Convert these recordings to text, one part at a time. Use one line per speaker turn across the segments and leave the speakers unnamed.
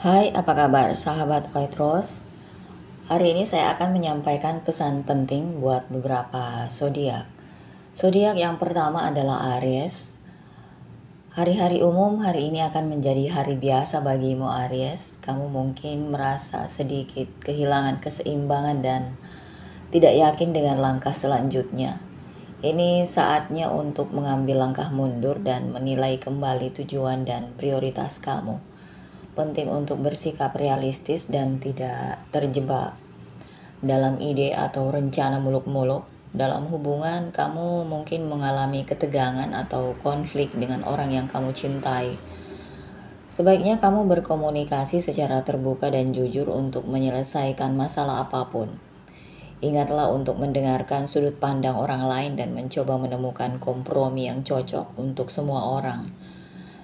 Hai, apa kabar sahabat White Rose? Hari ini saya akan menyampaikan pesan penting buat beberapa zodiak. Zodiak yang pertama adalah Aries. Hari-hari umum hari ini akan menjadi hari biasa bagimu Aries. Kamu mungkin merasa sedikit kehilangan keseimbangan dan tidak yakin dengan langkah selanjutnya. Ini saatnya untuk mengambil langkah mundur dan menilai kembali tujuan dan prioritas kamu. Penting untuk bersikap realistis dan tidak terjebak dalam ide atau rencana muluk-muluk. Dalam hubungan, kamu mungkin mengalami ketegangan atau konflik dengan orang yang kamu cintai. Sebaiknya kamu berkomunikasi secara terbuka dan jujur untuk menyelesaikan masalah apapun. Ingatlah untuk mendengarkan sudut pandang orang lain dan mencoba menemukan kompromi yang cocok untuk semua orang.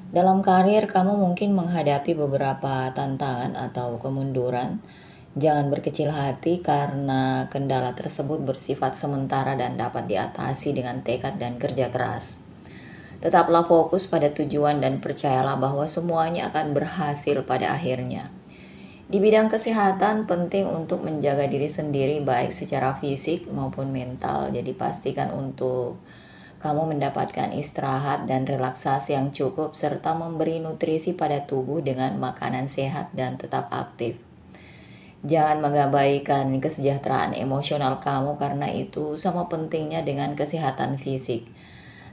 Dalam karir, kamu mungkin menghadapi beberapa tantangan atau kemunduran. Jangan berkecil hati karena kendala tersebut bersifat sementara dan dapat diatasi dengan tekad dan kerja keras. Tetaplah fokus pada tujuan dan percayalah bahwa semuanya akan berhasil pada akhirnya. Di bidang kesehatan, penting untuk menjaga diri sendiri baik secara fisik maupun mental. Jadi pastikan untuk kamu mendapatkan istirahat dan relaksasi yang cukup serta memberi nutrisi pada tubuh dengan makanan sehat dan tetap aktif. Jangan mengabaikan kesejahteraan emosional kamu karena itu sama pentingnya dengan kesehatan fisik.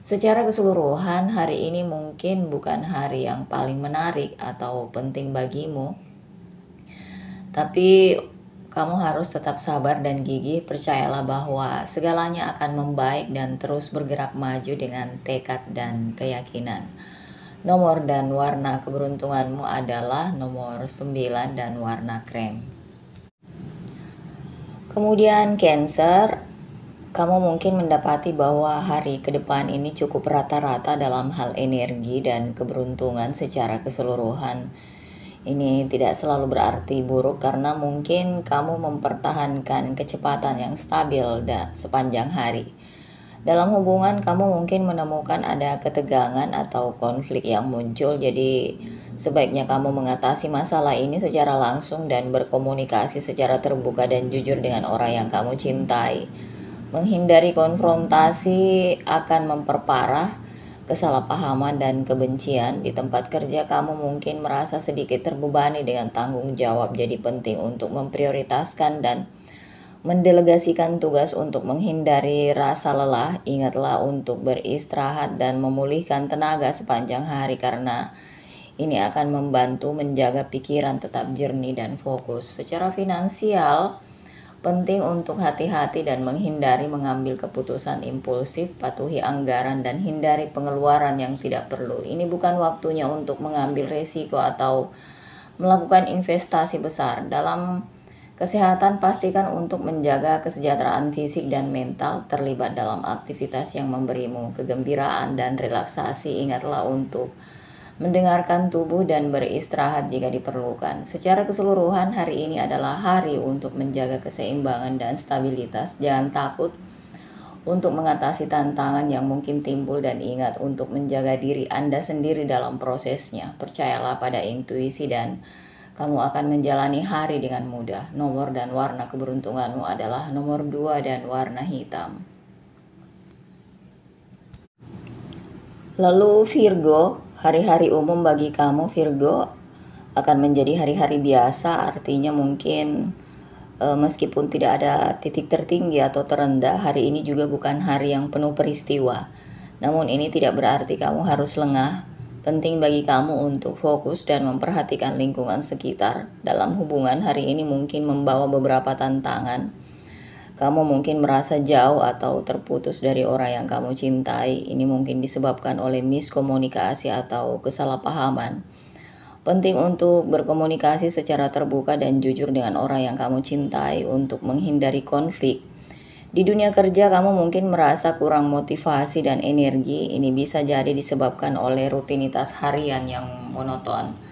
Secara keseluruhan, hari ini mungkin bukan hari yang paling menarik atau penting bagimu. Tapi kamu harus tetap sabar dan gigih, percayalah bahwa segalanya akan membaik dan terus bergerak maju dengan tekad dan keyakinan. Nomor dan warna keberuntunganmu adalah nomor 9 dan warna krem. Kemudian Cancer, kamu mungkin mendapati bahwa hari ke depan ini cukup rata-rata dalam hal energi dan keberuntungan secara keseluruhan. Ini tidak selalu berarti buruk karena mungkin kamu mempertahankan kecepatan yang stabil sepanjang hari. Dalam hubungan, kamu mungkin menemukan ada ketegangan atau konflik yang muncul, jadi sebaiknya kamu mengatasi masalah ini secara langsung dan berkomunikasi secara terbuka dan jujur dengan orang yang kamu cintai. Menghindari konfrontasi akan memperparah kesalahpahaman dan kebencian. Di tempat kerja kamu mungkin merasa sedikit terbebani dengan tanggung jawab, jadi penting untuk memprioritaskan dan mendelegasikan tugas untuk menghindari rasa lelah. Ingatlah untuk beristirahat dan memulihkan tenaga sepanjang hari karena ini akan membantu menjaga pikiran tetap jernih dan fokus. Secara finansial, penting untuk hati-hati dan menghindari mengambil keputusan impulsif, patuhi anggaran dan hindari pengeluaran yang tidak perlu. Ini bukan waktunya untuk mengambil resiko atau melakukan investasi besar. Dalam kesehatan, pastikan untuk menjaga kesejahteraan fisik dan mental, terlibat dalam aktivitas yang memberimu kegembiraan dan relaksasi. Ingatlah untuk mendengarkan tubuh dan beristirahat jika diperlukan. Secara keseluruhan, hari ini adalah hari untuk menjaga keseimbangan dan stabilitas. Jangan takut untuk mengatasi tantangan yang mungkin timbul dan ingat untuk menjaga diri Anda sendiri dalam prosesnya. Percayalah pada intuisi dan kamu akan menjalani hari dengan mudah. Nomor dan warna keberuntunganmu adalah nomor 2 dan warna hitam. Lalu Virgo, hari-hari umum bagi kamu Virgo akan menjadi hari-hari biasa, artinya mungkin meskipun tidak ada titik tertinggi atau terendah, hari ini juga bukan hari yang penuh peristiwa. Namun ini tidak berarti kamu harus lengah. Penting bagi kamu untuk fokus dan memperhatikan lingkungan sekitar. Dalam hubungan, hari ini mungkin membawa beberapa tantangan. Kamu mungkin merasa jauh atau terputus dari orang yang kamu cintai. Ini mungkin disebabkan oleh miskomunikasi atau kesalahpahaman. Penting untuk berkomunikasi secara terbuka dan jujur dengan orang yang kamu cintai untuk menghindari konflik. Di dunia kerja, kamu mungkin merasa kurang motivasi dan energi. Ini bisa jadi disebabkan oleh rutinitas harian yang monoton.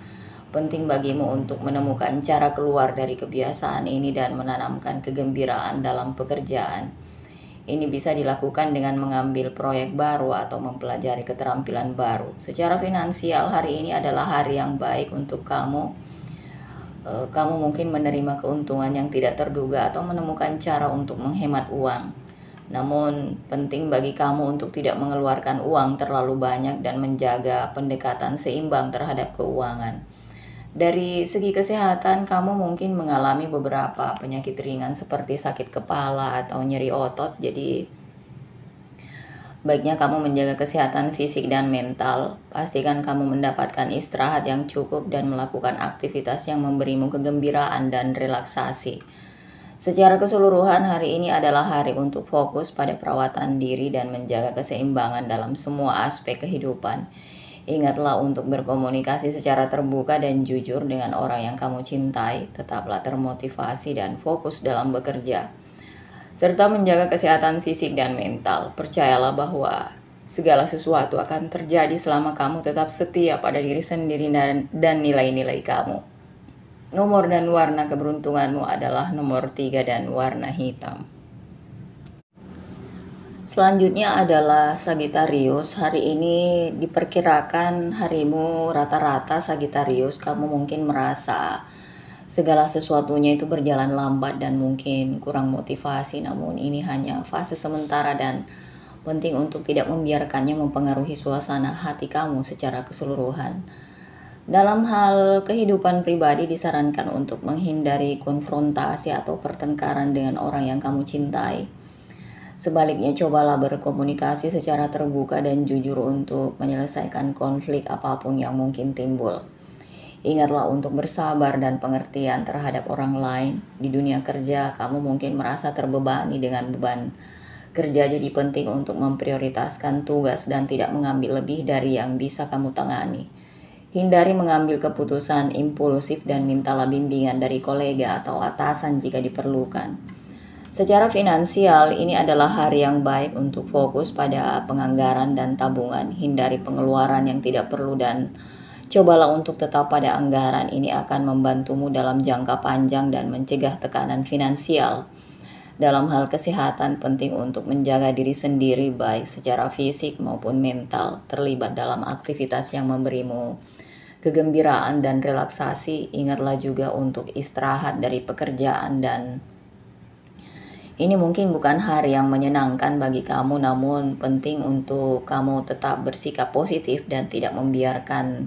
Penting bagimu untuk menemukan cara keluar dari kebiasaan ini dan menanamkan kegembiraan dalam pekerjaan. Ini bisa dilakukan dengan mengambil proyek baru atau mempelajari keterampilan baru. Secara finansial, hari ini adalah hari yang baik untuk kamu Kamu mungkin menerima keuntungan yang tidak terduga atau menemukan cara untuk menghemat uang. Namun, penting bagi kamu untuk tidak mengeluarkan uang terlalu banyak dan menjaga pendekatan seimbang terhadap keuangan. Dari segi kesehatan, kamu mungkin mengalami beberapa penyakit ringan seperti sakit kepala atau nyeri otot. Jadi, baiknya kamu menjaga kesehatan fisik dan mental. Pastikan kamu mendapatkan istirahat yang cukup dan melakukan aktivitas yang memberimu kegembiraan dan relaksasi. Secara keseluruhan, hari ini adalah hari untuk fokus pada perawatan diri dan menjaga keseimbangan dalam semua aspek kehidupan. Ingatlah untuk berkomunikasi secara terbuka dan jujur dengan orang yang kamu cintai. Tetaplah termotivasi dan fokus dalam bekerja, serta menjaga kesehatan fisik dan mental. Percayalah bahwa segala sesuatu akan terjadi selama kamu tetap setia pada diri sendiri dan nilai-nilai kamu. Nomor dan warna keberuntunganmu adalah nomor 3 dan warna hitam. Selanjutnya adalah Sagittarius. Hari ini diperkirakan harimu rata-rata Sagittarius. Kamu mungkin merasa segala sesuatunya itu berjalan lambat dan mungkin kurang motivasi. Namun ini hanya fase sementara dan penting untuk tidak membiarkannya mempengaruhi suasana hati kamu secara keseluruhan. Dalam hal kehidupan pribadi, disarankan untuk menghindari konfrontasi atau pertengkaran dengan orang yang kamu cintai. Sebaliknya, cobalah berkomunikasi secara terbuka dan jujur untuk menyelesaikan konflik apapun yang mungkin timbul. Ingatlah untuk bersabar dan pengertian terhadap orang lain. Di dunia kerja, kamu mungkin merasa terbebani dengan beban kerja, jadi penting untuk memprioritaskan tugas dan tidak mengambil lebih dari yang bisa kamu tangani. Hindari mengambil keputusan impulsif dan mintalah bimbingan dari kolega atau atasan jika diperlukan. Secara finansial, ini adalah hari yang baik untuk fokus pada penganggaran dan tabungan. Hindari pengeluaran yang tidak perlu dan cobalah untuk tetap pada anggaran. Ini akan membantumu dalam jangka panjang dan mencegah tekanan finansial. Dalam hal kesehatan, penting untuk menjaga diri sendiri baik secara fisik maupun mental. Terlibat dalam aktivitas yang memberimu kegembiraan dan relaksasi. Ingatlah juga untuk istirahat dari pekerjaan dan ini mungkin bukan hari yang menyenangkan bagi kamu, namun penting untuk kamu tetap bersikap positif dan tidak membiarkan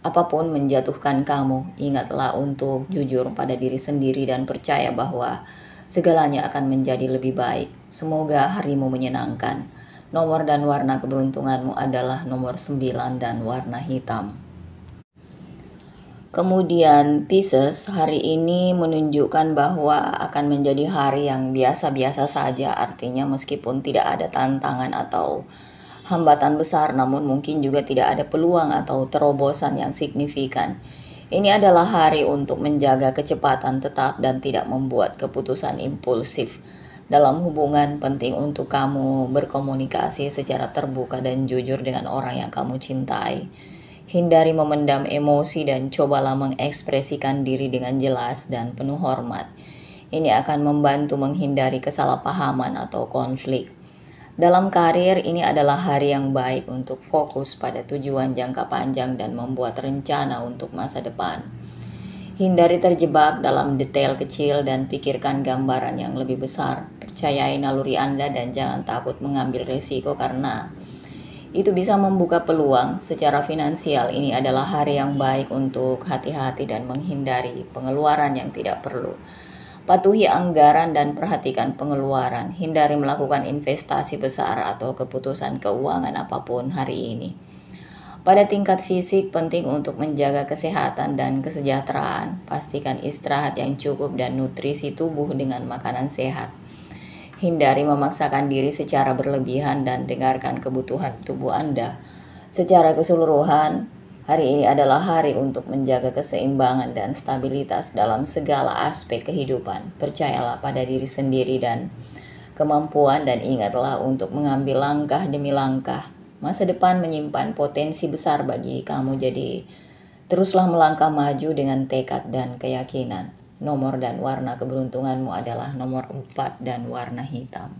apapun menjatuhkan kamu. Ingatlah untuk jujur pada diri sendiri dan percaya bahwa segalanya akan menjadi lebih baik. Semoga harimu menyenangkan. Nomor dan warna keberuntunganmu adalah nomor 9 dan warna hitam. Kemudian Pisces, hari ini menunjukkan bahwa akan menjadi hari yang biasa-biasa saja. Artinya meskipun tidak ada tantangan atau hambatan besar, namun mungkin juga tidak ada peluang atau terobosan yang signifikan. Ini adalah hari untuk menjaga kecepatan tetap dan tidak membuat keputusan impulsif. Dalam hubungan, penting untuk kamu berkomunikasi secara terbuka dan jujur dengan orang yang kamu cintai. Hindari memendam emosi dan cobalah mengekspresikan diri dengan jelas dan penuh hormat. Ini akan membantu menghindari kesalahpahaman atau konflik. Dalam karir, ini adalah hari yang baik untuk fokus pada tujuan jangka panjang dan membuat rencana untuk masa depan. Hindari terjebak dalam detail kecil dan pikirkan gambaran yang lebih besar. Percayai naluri Anda dan jangan takut mengambil risiko karena itu bisa membuka peluang. Secara finansial, ini adalah hari yang baik untuk hati-hati dan menghindari pengeluaran yang tidak perlu. Patuhi anggaran dan perhatikan pengeluaran. Hindari melakukan investasi besar atau keputusan keuangan apapun hari ini. Pada tingkat fisik, penting untuk menjaga kesehatan dan kesejahteraan. Pastikan istirahat yang cukup dan nutrisi tubuh dengan makanan sehat. Hindari memaksakan diri secara berlebihan dan dengarkan kebutuhan tubuh Anda. Secara keseluruhan, hari ini adalah hari untuk menjaga keseimbangan dan stabilitas dalam segala aspek kehidupan. Percayalah pada diri sendiri dan kemampuan dan ingatlah untuk mengambil langkah demi langkah. Masa depan menyimpan potensi besar bagi kamu, jadi teruslah melangkah maju dengan tekad dan keyakinan. Nomor dan warna keberuntunganmu adalah nomor 4 dan warna hitam.